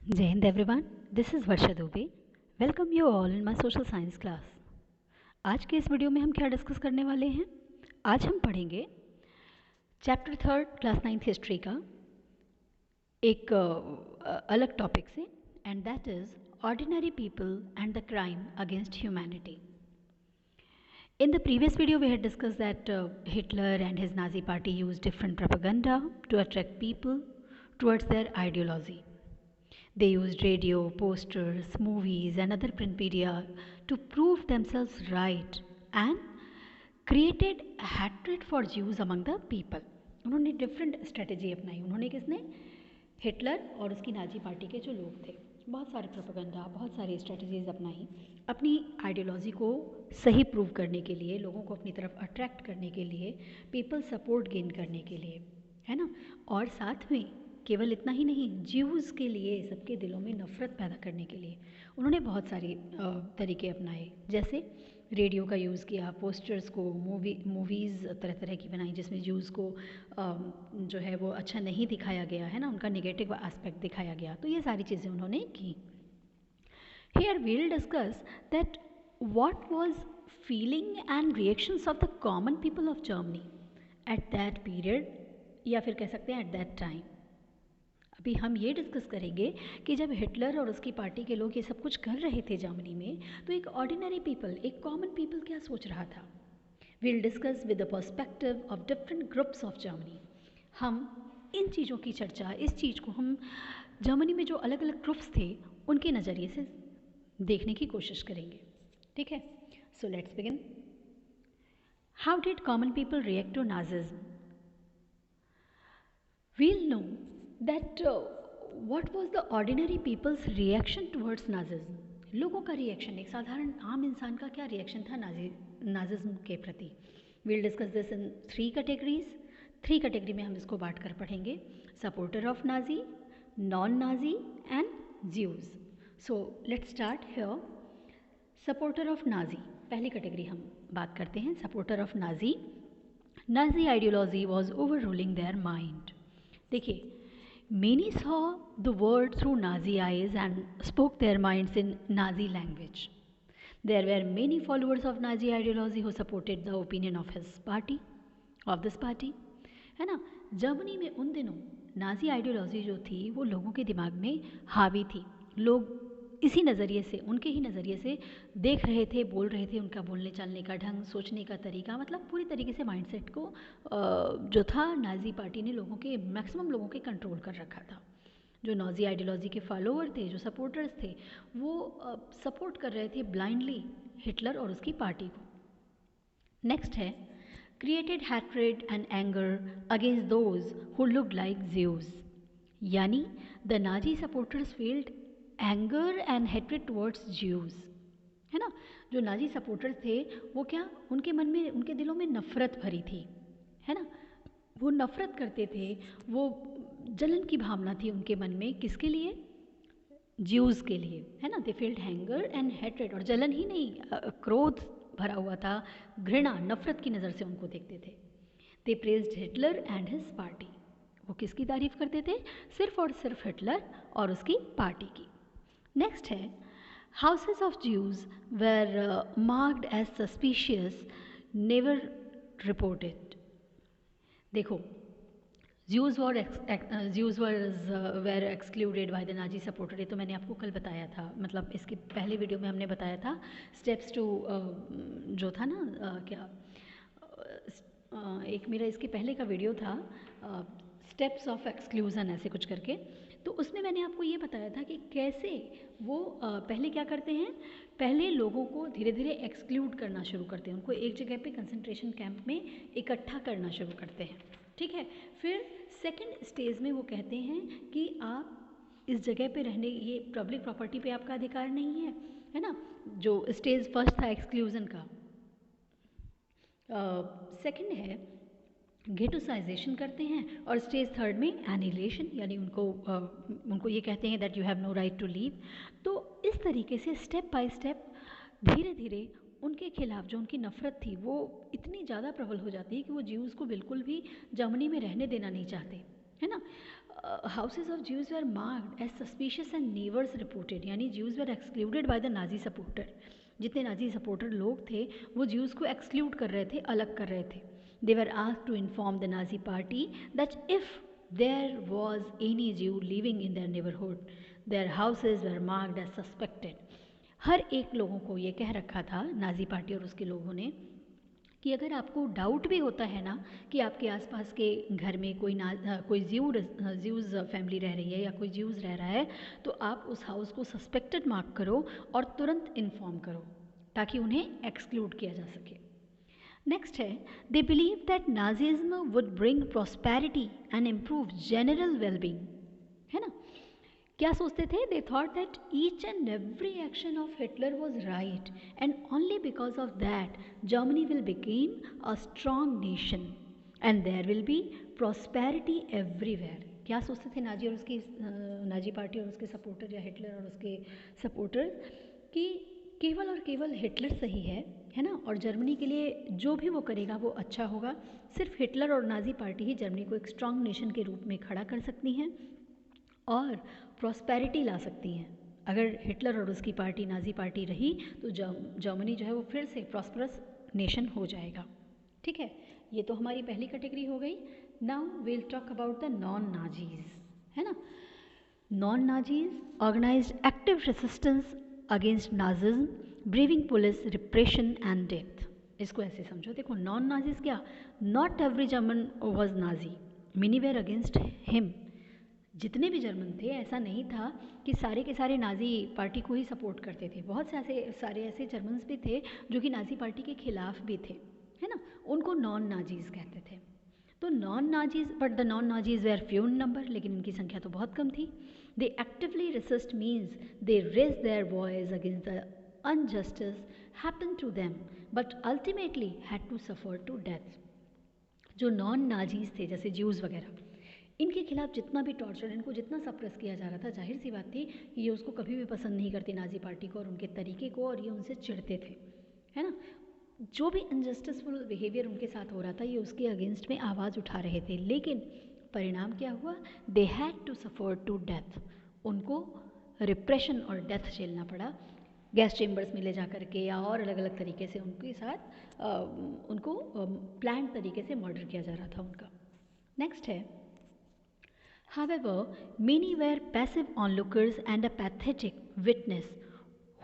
Jai Hind everyone, this is Varsha Dubey. Welcome you all in my social science class. आज के इस video में हम क्या डिस्कस करने वाले हैं? आज हम पढ़ेंगे चैप्टर 3 क्लास 9th हिस्ट्री का एक अलग टॉपिक से, and that is ordinary people and the crime against humanity. In the previous video we had discussed that Hitler and his Nazi party used different propaganda to attract people towards their ideology. They used radio, posters, movies and other print media to prove themselves right and created hatred for Jews among the people. उन्होंने different strategy अपनाई. उन्होंने किसने? Hitler और उसकी Nazi party के जो लोग थे, बहुत सारे प्रोपेगेंडा, बहुत सारी स्ट्रेटजीज अपनाई अपनी आइडियोलॉजी को सही प्रूव करने के लिए, लोगों को अपनी तरफ अट्रैक्ट करने के लिए, पीपल सपोर्ट गेन करने के लिए, है ना. और साथ में केवल इतना ही नहीं, ज्यूज़ के लिए सबके दिलों में नफ़रत पैदा करने के लिए उन्होंने बहुत सारी तरीके अपनाए. जैसे रेडियो का यूज़ किया, पोस्टर्स को, मूवीज़ तरह तरह की बनाई जिसमें ज्यूज़ को जो है वो अच्छा नहीं दिखाया गया, है ना, उनका नेगेटिव एस्पेक्ट दिखाया गया. तो ये सारी चीज़ें उन्होंने की. Here we will discuss that what was feeling and reactions of the common people of Germany at that period, या फिर कह सकते हैं एट दैट टाइम. अभी हम ये डिस्कस करेंगे कि जब हिटलर और उसकी पार्टी के लोग ये सब कुछ कर रहे थे जर्मनी में, तो एक ऑर्डिनरी पीपल, एक कॉमन पीपल क्या सोच रहा था. We'll discuss with the perspective of different groups of Germany. हम इन चीज़ों की चर्चा, इस चीज़ को हम जर्मनी में जो अलग अलग ग्रुप्स थे उनके नज़रिए से देखने की कोशिश करेंगे. ठीक है, so let's begin. How did common people react to Nazism? we'll know that what was the ordinary people's reaction towards Nazism. लोगों का रिएक्शन, एक साधारण आम इंसान का क्या रिएक्शन था नाजिज्म के प्रति. we'll discuss this in 3 categories. 3 category में हम इसको बांट कर पढ़ेंगे: supporter of Nazi, non Nazi and Jews. So let's start here. Supporter of Nazi, पहली कैटेगरी हम बात करते हैं. Supporter of Nazi. Nazi ideology was over ruling their mind. देखिए, many saw the world through Nazi eyes and spoke their minds in Nazi language. There were many followers of Nazi ideology who supported the opinion of his party, of this party, है ना. Germany में उन दिनों Nazi ideology जो थी वो लोगों के दिमाग में हावी थी. लोग इसी नज़रिए से, उनके ही नज़रिए से देख रहे थे, बोल रहे थे. उनका बोलने चालने का ढंग, सोचने का तरीका, मतलब पूरी तरीके से माइंडसेट को जो था नाजी पार्टी ने लोगों के, मैक्सिमम लोगों के कंट्रोल कर रखा था. जो नाजी आइडियोलॉजी के फॉलोअर थे, जो सपोर्टर्स थे, वो सपोर्ट कर रहे थे ब्लाइंडली हिटलर और उसकी पार्टी को. नेक्स्ट है created hatred and anger against those who looked like Jews. यानी the Nazi supporters fueled anger and hatred towards Jews, है ना. जो नाजी सपोर्टर्स थे वो क्या, उनके मन में, उनके दिलों में नफ़रत भरी थी, है ना. वो नफ़रत करते थे, वो जलन की भावना थी उनके मन में. किसके लिए? ज्यूज़ के लिए, है ना. दे फील्ड हैंगर एंड हेट्रेड, और जलन ही नहीं, क्रोध भरा हुआ था, घृणा, नफ़रत की नज़र से उनको देखते थे. They praised Hitler and his party. वो किसकी तारीफ़ करते थे? सिर्फ और सिर्फ हिटलर और उसकी पार्टी की. नेक्स्ट है houses of Jews were marked as suspicious, never reported. देखो, Jews were excluded by the Nazi supporter. ये तो मैंने आपको कल बताया था, मतलब इसके पहले वीडियो में हमने बताया था. स्टेप्स टू जो था ना, क्या एक मेरा इसके पहले का वीडियो था, स्टेप्स ऑफ एक्सक्लूज़न, ऐसे कुछ करके. तो उसमें मैंने आपको ये बताया था कि कैसे वो पहले क्या करते हैं, पहले लोगों को धीरे धीरे एक्सक्लूड करना शुरू करते हैं, उनको एक जगह पे कंसंट्रेशन कैंप में इकट्ठा करना शुरू करते हैं. ठीक है. फिर सेकंड स्टेज में वो कहते हैं कि आप इस जगह पे रहने, ये पब्लिक प्रॉपर्टी पे आपका अधिकार नहीं है, है ना. जो स्टेज फर्स्ट था एक्सक्लूजन का. सेकंड है गेटोसाइजेशन करते हैं, और स्टेज थर्ड में एनिलेशन, यानी उनको ये कहते हैं that you have no right to leave. तो इस तरीके से स्टेप बाय स्टेप धीरे धीरे उनके खिलाफ जो उनकी नफ़रत थी वो इतनी ज़्यादा प्रबल हो जाती है कि वो ज्यूज़ को बिल्कुल भी जर्मनी में रहने देना नहीं चाहते, है ना. houses of Jews were marked as suspicious and neighbors reported, यानी Jews were excluded by the Nazi supporter. जितने नाजी सपोर्टर लोग थे वो ज्यूज़ को एक्सक्लूड कर रहे थे, अलग कर रहे थे. They were asked to inform the Nazi party that if there was any Jew living in their neighborhood, their houses were marked as suspected. हर एक लोगों को ये कह रखा था नाजी पार्टी और उसके लोगों ने कि अगर आपको डाउट भी होता है ना कि आपके आसपास के घर में कोई ज्यूज़ फैमिली रह रही है या कोई ज्यूज़ रह रहा है, तो आप उस हाउस को सस्पेक्टेड मार्क करो और तुरंत इन्फॉर्म करो ताकि उन्हें एक्सक्लूड किया जा सके. नेक्स्ट है, they believe that Nazism would bring prosperity and improve general wellbeing. है ना, क्या सोचते थे? They thought that each and every action of Hitler was right and only because of that Germany will became a strong nation and there will be prosperity everywhere. क्या सोचते थे Nazi party और उसके सपोर्टर या Hitler और उसके supporter कि केवल और केवल हिटलर सही है ना, और जर्मनी के लिए जो भी वो करेगा वो अच्छा होगा. सिर्फ हिटलर और नाजी पार्टी ही जर्मनी को एक स्ट्रॉन्ग नेशन के रूप में खड़ा कर सकती हैं और प्रॉस्पेरिटी ला सकती हैं. अगर हिटलर और उसकी पार्टी नाजी पार्टी रही तो जर्मनी जो है वो फिर से प्रॉस्परस नेशन हो जाएगा. ठीक है, ये तो हमारी पहली कैटेगरी हो गई. Now we'll talk about the non Nazis. है ना, non Nazis organized active resistance against Nazism, braving police, repression and death. इसको ऐसे समझो, देखो नॉन नाजीज क्या, not every German was Nazi, many were against him. जितने भी जर्मन थे ऐसा नहीं था कि सारे के सारे नाजी पार्टी को ही सपोर्ट करते थे. बहुत से सारे ऐसे जर्मन्स भी थे जो कि नाजी पार्टी के खिलाफ भी थे, है ना, उनको नॉन नाजीज़ कहते थे. तो non Nazis, but the non Nazis were few in number, लेकिन इनकी संख्या तो बहुत कम थी. They actively resist means they raise their voice against the injustice happen to them but ultimately had to suffer to death. जो non Nazis थे जैसे ज्यूज़ वगैरह, इनके खिलाफ जितना भी टॉर्चर, इनको जितना सप्रेस किया जा रहा था, जाहिर सी बात थी कि ये उसको कभी भी पसंद नहीं करती नाजी पार्टी को और उनके तरीके को, और ये उनसे चिढ़ते थे. है ना, जो भी अनजस्टिसफुल बिहेवियर उनके साथ हो रहा था ये उसके अगेंस्ट में आवाज़ उठा रहे थे. लेकिन परिणाम क्या हुआ? They had to suffer to death. उनको रिप्रेशन और डेथ झेलना पड़ा. गैस चेम्बर्स में ले जा करके या और अलग अलग तरीके से उनके साथ उनको प्लान तरीके से मर्डर किया जा रहा था उनका. नेक्स्ट है, however, many were passive onlookers and a pathetic witness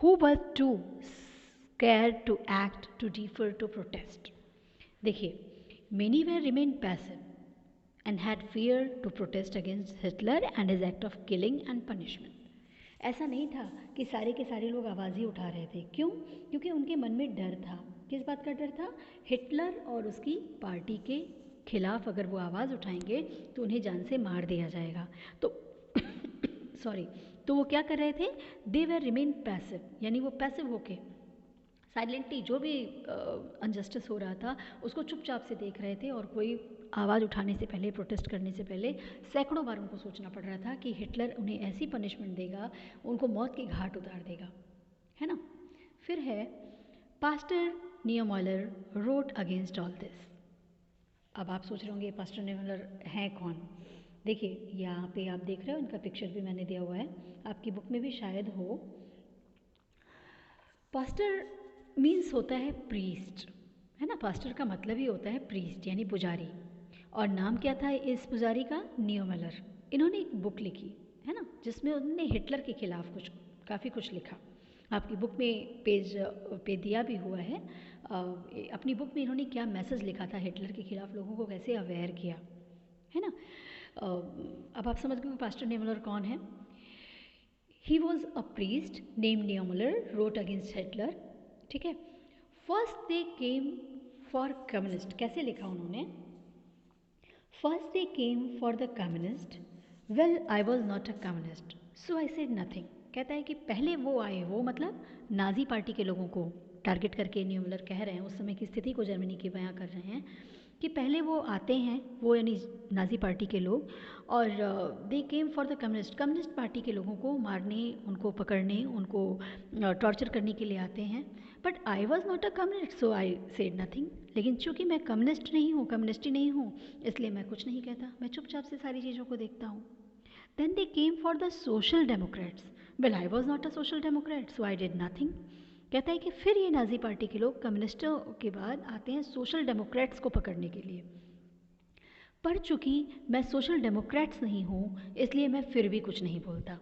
who were too scared to act, to defer, to protest. देखिए, many were remained passive and had fear to protest against Hitler and his act of killing and punishment. ऐसा नहीं था कि सारे के सारे लोग आवाज़ ही उठा रहे थे. क्यों? क्योंकि उनके मन में डर था. किस बात का डर था? हिटलर और उसकी पार्टी के खिलाफ अगर वो आवाज़ उठाएंगे तो उन्हें जान से मार दिया जाएगा. तो तो वो क्या कर रहे थे? दे वर रिमेन पैसिव, यानी वो पैसिव होके साइलेंटली जो भी अनजस्टिस हो रहा था उसको चुपचाप से देख रहे थे. और कोई आवाज़ उठाने से पहले, प्रोटेस्ट करने से पहले सैकड़ों बार उनको सोचना पड़ रहा था कि हिटलर उन्हें ऐसी पनिशमेंट देगा, उनको मौत के घाट उतार देगा. है ना. फिर है, pastor Niemoller wrote against all this. अब आप सोच रहे होंगे पास्टर नियोमॉयलर हैं कौन? देखिए, यहाँ पे आप देख रहे हो, इनका पिक्चर भी मैंने दिया हुआ है, आपकी बुक में भी शायद हो. पास्टर मीन्स होता है प्रीस्ट, है ना. पास्टर का मतलब ही होता है प्रीस्ट यानी पुजारी. और नाम क्या था इस पुजारी का? नियोमॉयलर. इन्होंने एक बुक लिखी, है ना, जिसमें उन्होंने हिटलर के खिलाफ काफ़ी कुछ लिखा. आपकी बुक में पेज पे दिया भी हुआ है. अपनी बुक में इन्होंने क्या मैसेज लिखा था हिटलर के खिलाफ, लोगों को कैसे अवेयर किया, है ना. अब आप समझ गए पास्टर नियोमॉयलर कौन है. He was a priest name Niemoller, wrote against Hitler. ठीक है. First they came for communist. कैसे लिखा उन्होंने? First they came for the communist, well I was not a communist so I said nothing. कहता है कि पहले वो आए, वो मतलब नाजी पार्टी के लोगों को टारगेट करके नियोमॉयलर कह रहे हैं, उस समय की स्थिति को जर्मनी की बयां कर रहे हैं कि पहले वो आते हैं, वो यानी नाजी पार्टी के लोग, और they came for the communist party के लोगों को मारने, उनको पकड़ने, उनको टॉर्चर करने के लिए आते हैं. But I was not a communist so I said nothing. लेकिन चूँकि मैं कम्युनिस्ट नहीं हूँ, कम्युनिस्ट ही नहीं हूँ, इसलिए मैं कुछ नहीं कहता, मैं चुपचाप से सारी चीज़ों को देखता हूँ. Then they came for the social democrats. Well, I was not a social democrat, so I did nothing. कहता है कि फिर ये नाजी पार्टी के लोग कम्युनिस्टों के बाद आते हैं सोशल डेमोक्रेट्स को पकड़ने के लिए। पर चूंकि मैं सोशल डेमोक्रेट्स नहीं हूँ, इसलिए मैं फिर भी कुछ नहीं बोलता।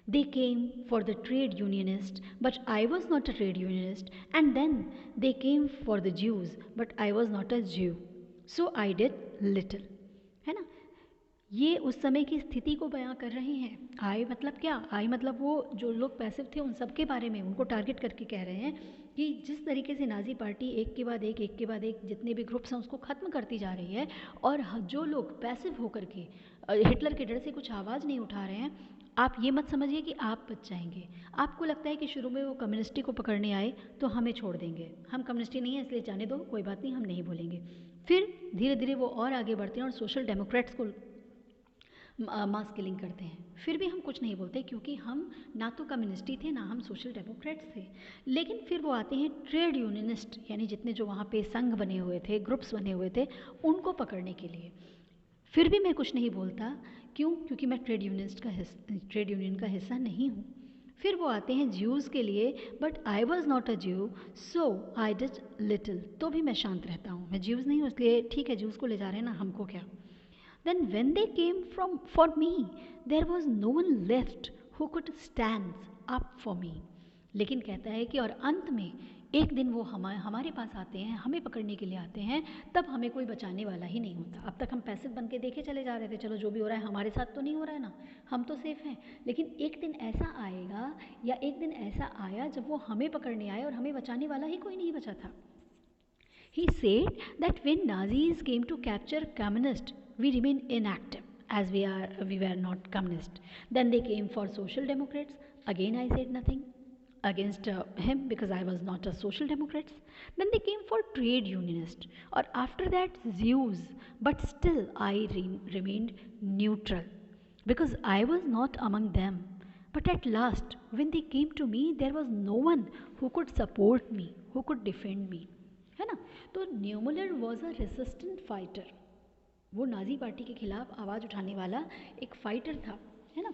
They came for the trade unionists, but I was not a trade unionist. And then they came for the Jews, but I was not a Jew. So I did little. है ना, ये उस समय की स्थिति को बयां कर रहे हैं। आई मतलब क्या? आई मतलब वो जो लोग पैसिव थे उन सब के बारे में, उनको टारगेट करके कह रहे हैं कि जिस तरीके से नाजी पार्टी एक के बाद एक जितने भी ग्रुप्स हैं उसको ख़त्म करती जा रही है, और जो लोग पैसिव होकर के हिटलर के डर से कुछ आवाज़ नहीं उठा रहे हैं, आप ये मत समझिए कि आप बच जाएंगे। आपको लगता है कि शुरू में वो कम्युनिस्टी को पकड़ने आए तो हमें छोड़ देंगे, हम कम्युनिस्टी नहीं है इसलिए जाने दो, कोई बात नहीं, हम नहीं बोलेंगे। फिर धीरे धीरे वो और आगे बढ़ते हैं और सोशल डेमोक्रेट्स को मास किलिंग करते हैं। फिर भी हम कुछ नहीं बोलते क्योंकि हम ना तो कम्युनिस्टी थे ना हम सोशल डेमोक्रेट्स थे। लेकिन फिर वो आते हैं ट्रेड यूनियनिस्ट, यानी जितने जो वहाँ पे संघ बने हुए थे, ग्रुप्स बने हुए थे, उनको पकड़ने के लिए। फिर भी मैं कुछ नहीं बोलता। क्यों? क्योंकि मैं ट्रेड यूनियन का हिस्सा नहीं हूँ। फिर वो आते हैं ज्यूज़ के लिए, बट आई वॉज नॉट अ ज्यू, सो आई डिड लिटिल। तो भी मैं शांत रहता हूँ, मैं ज्यूज़ नहीं हूँ इसलिए ठीक है, ज्यूज़ को ले जा रहे हैं ना, हमको क्या। Then when they came for me, there was no one left who could stand up for me. लेकिन कहता है कि और अंत में एक दिन वो हमारे पास आते हैं, हमें पकड़ने के लिए आते हैं, तब हमें कोई बचाने वाला ही नहीं होता। अब तक हम पैसिव बन के देखे चले जा रहे थे, चलो जो भी हो रहा है हमारे साथ तो नहीं हो रहा है ना, हम तो सेफ हैं। लेकिन एक दिन ऐसा आएगा या एक दिन ऐसा आया जब वो हमें पकड़ने आए और हमें बचाने वाला ही कोई नहीं बचा था। He said that when Nazis came to capture communists, we remained inactive as we were not communist. Then they came for social democrats. Again I said nothing against him because I was not a social democrats. Then they came for trade unionists, or after that Jews, but still I remained neutral because I was not among them. But at last when they came to me, there was no one who could support me, who could defend me. है ना। तो न्यूमलर was a resistant fighter, वो Nazi party के खिलाफ आवाज़ उठाने वाला एक फाइटर था, है ना।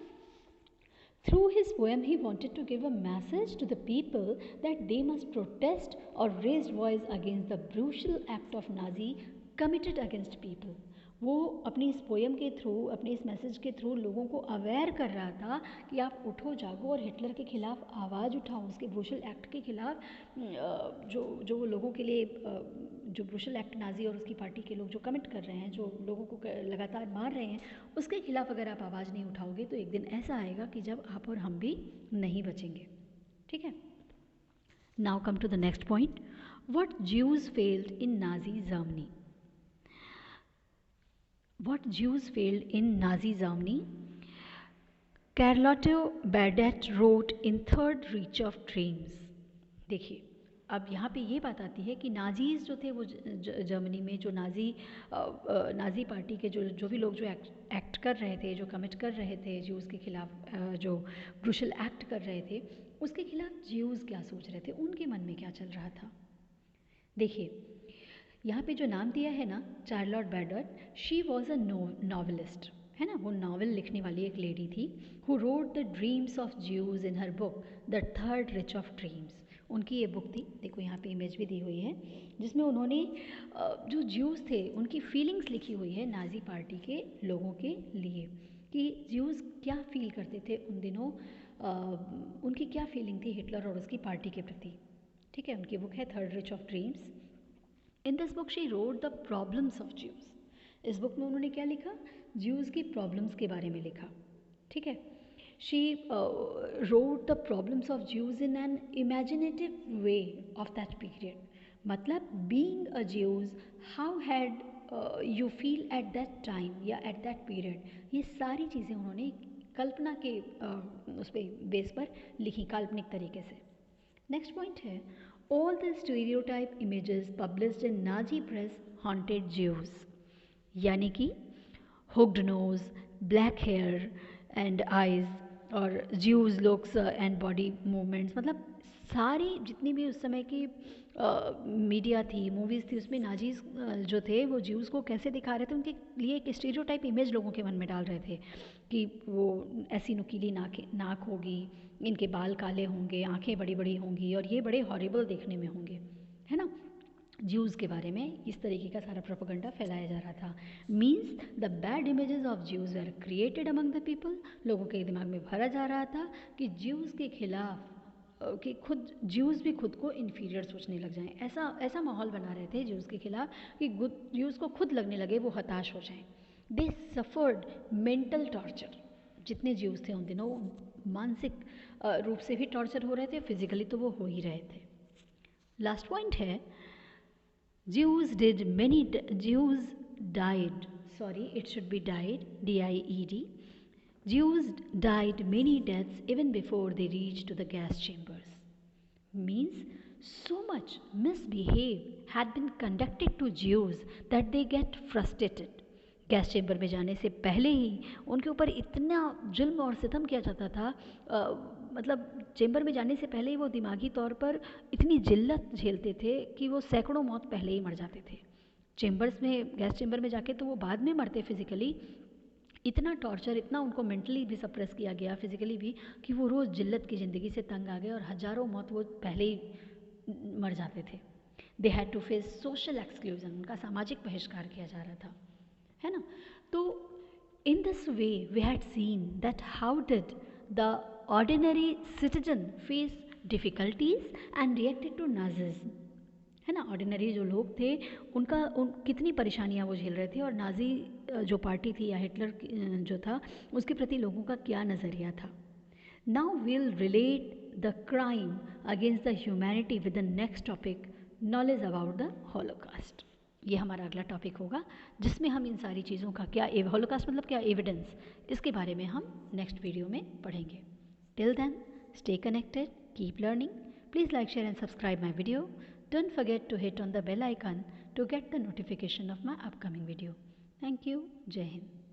Through his poem he wanted to give a message to the people that they must protest और raise voice against the brutal act of Nazi committed against people. वो अपनी इस पोएम के थ्रू, अपने इस मैसेज के थ्रू लोगों को अवेयर कर रहा था कि आप उठो जागो और हिटलर के खिलाफ आवाज़ उठाओ, उसके ब्रूशल एक्ट के खिलाफ, जो वो लोगों के लिए, जो ब्रूशल एक्ट नाजी और उसकी पार्टी के लोग जो कमिट कर रहे हैं, जो लोगों को लगातार मार रहे हैं, उसके खिलाफ अगर आप आवाज़ नहीं उठाओगे तो एक दिन ऐसा आएगा कि जब आप और हम भी नहीं बचेंगे। ठीक है। Now come to the next point, what Jews failed in Nazi Germany. What Jews failed in Nazi Germany? Carlotta Bernadette wrote in Third Reich of Dreams. देखिए, अब यहाँ पे ये बात आती है कि नाजीज़ जो थे वो जर्मनी में, जो नाजी पार्टी के जो भी लोग जो एक्ट कर रहे थे, जो कमिट कर रहे थे ज्यूज़ के खिलाफ, जो ब्रूशल एक्ट कर रहे थे, उसके खिलाफ ज्यूज़ क्या सोच रहे थे, उनके मन में क्या चल रहा था। देखिए, यहाँ पे जो नाम दिया है ना, Charlotte Beradt, she was a novelist, है ना, वो नावल लिखने वाली एक लेडी थी, who wrote the dreams of Jews in her book the third Reich of dreams. उनकी ये बुक थी, देखो यहाँ पे इमेज भी दी हुई है, जिसमें उन्होंने जो ज्यूज़ थे उनकी फीलिंग्स लिखी हुई है नाजी पार्टी के लोगों के लिए, कि ज्यूज़ क्या फील करते थे उन दिनों, उनकी क्या फीलिंग थी हिटलर और उसकी पार्टी के प्रति। ठीक है, उनकी बुक है third Reich of dreams. In this book she wrote the problems of Jews. इस बुक में उन्होंने क्या लिखा? ज्यूज़ की प्रॉब्लम्स के बारे में लिखा। ठीक है, she wrote the problems of Jews in an imaginative way of that period. मतलब being a Jews, how had you feel at that time या एट दैट पीरियड, ये सारी चीज़ें उन्होंने कल्पना के उस पर बेस पर लिखी, काल्पनिक तरीके से। नेक्स्ट पॉइंट है, all the stereotype images published in Nazi press haunted Jews, यानी कि hooked nose, black hair and eyes, और Jews looks and body movements, मतलब सारी जितनी भी उस समय की मीडिया थी, मूवीज़ थी, उसमें नाजीज़ जो थे वो ज्यूज़ को कैसे दिखा रहे थे, उनके लिए एक स्टीरियोटाइप इमेज लोगों के मन में डाल रहे थे कि वो ऐसी नुकीली नाक होगी, इनके बाल काले होंगे, आंखें बड़ी बड़ी होंगी और ये बड़े हॉरिबल देखने में होंगे, है ना। ज्यूज़ के बारे में इस तरीके का सारा प्रोपेगेंडा फैलाया जा रहा था। Means the bad images of Jews are created among the people, लोगों के दिमाग में भरा जा रहा था कि ज्यूज़ के खिलाफ कि खुद ज्यूज़ भी खुद को इन्फीरियर सोचने लग जाएं, ऐसा ऐसा माहौल बना रहे थे ज्यूज़ के खिलाफ कि ज्यूज़ को खुद लगने लगे वो हताश हो जाएं। दे सफ़र्ड मेंटल टॉर्चर, जितने ज्यूज़ थे उन दिनों मानसिक रूप से भी टॉर्चर हो रहे थे, फिजिकली तो वो हो ही रहे थे। लास्ट पॉइंट है, Jews died, sorry, it should be died, D-I-E-D. Jews died many deaths even before they reached to the gas chambers. Means so much misbehave had been conducted to Jews that they get frustrated. Gas chamber में जाने से पहले ही उनके ऊपर इतना जुल्म और सितम किया जाता था, मतलब चेंबर में जाने से पहले ही वो दिमागी तौर पर इतनी जिल्लत झेलते थे कि वो सैकड़ों मौत पहले ही मर जाते थे। चेंबर्स में, गैस चेंबर में जाके तो वो बाद में मरते फिज़िकली, इतना टॉर्चर, इतना उनको मेंटली भी सप्रेस किया गया, फिज़िकली भी, कि वो रोज़ जिल्लत की ज़िंदगी से तंग आ गए और हज़ारों मौत वो पहले ही मर जाते थे। They had to face social exclusion, उनका सामाजिक बहिष्कार किया जा रहा था, है ना। तो in this way we had seen that how did the ordinary citizen face difficulties and reacted to Nazism, है ना। ऑर्डिनरी जो लोग थे उन कितनी परेशानियां वो झेल रहे थे और नाजी जो पार्टी थी या हिटलर जो था उसके प्रति लोगों का क्या नज़रिया था। Now will relate the crime against the humanity with the next topic, knowledge about the holocaust. ये हमारा अगला टॉपिक होगा जिसमें हम इन सारी चीज़ों का क्या, हॉलोकास्ट मतलब क्या, एविडेंस, इसके बारे में हम नेक्स्ट वीडियो में पढ़ेंगे। Till then stay connected, keep learning, please like, share and subscribe my video. Don't forget to hit on the bell icon to get the notification of my upcoming video. Thank you. Jai Hind.